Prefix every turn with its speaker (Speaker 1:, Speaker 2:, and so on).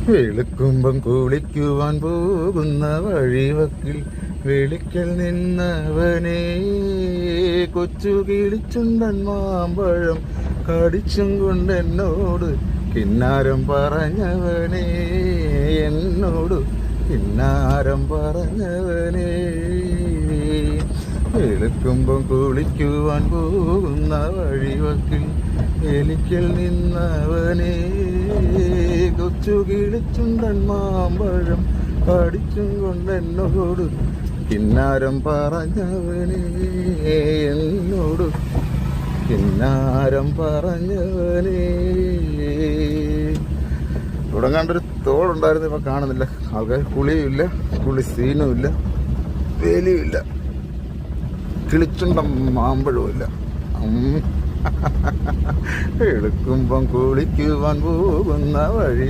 Speaker 1: വെളുക്കുമ്പം കുളിക്കുവാൻ പോകുന്ന വഴിവക്കിൽ വെളിക്കൽ നിന്നവനെ കൊച്ചു കിളിച്ചുണ്ടൻ മാമ്പഴം കടിച്ചും കൊണ്ട് എന്നോട് കിന്നാരം പറഞ്ഞവനെ, എന്നോട് കിന്നാരം പറഞ്ഞവനെ. വെളുക്കുമ്പം കുളിക്കുവാൻ പോകുന്ന വഴിവക്കിൽ വെളിക്കൽ നിന്നവനെ കൊച്ചു കിളിച്ചുണ്ടൻ മാമ്പഴം കടിച്ചും കൊണ്ട് എന്നോട് കിന്നാരം പറഞ്ഞവനെ, എന്നോട് കിന്നാരം പറഞ്ഞവനെ. ഇവിടെ കണ്ടൊരു തോടുണ്ടായിരുന്നു, ഇപ്പം കാണുന്നില്ല. ആൾക്കാർ കുളിയുമില്ല, കുളി സീനുമില്ല, വേലിയുമില്ല, കിളിച്ചുണ്ടൻ മാമ്പഴവുമില്ല. എടുക്കുമ്പം കുളിക്കുവാൻ പോകുന്ന വഴി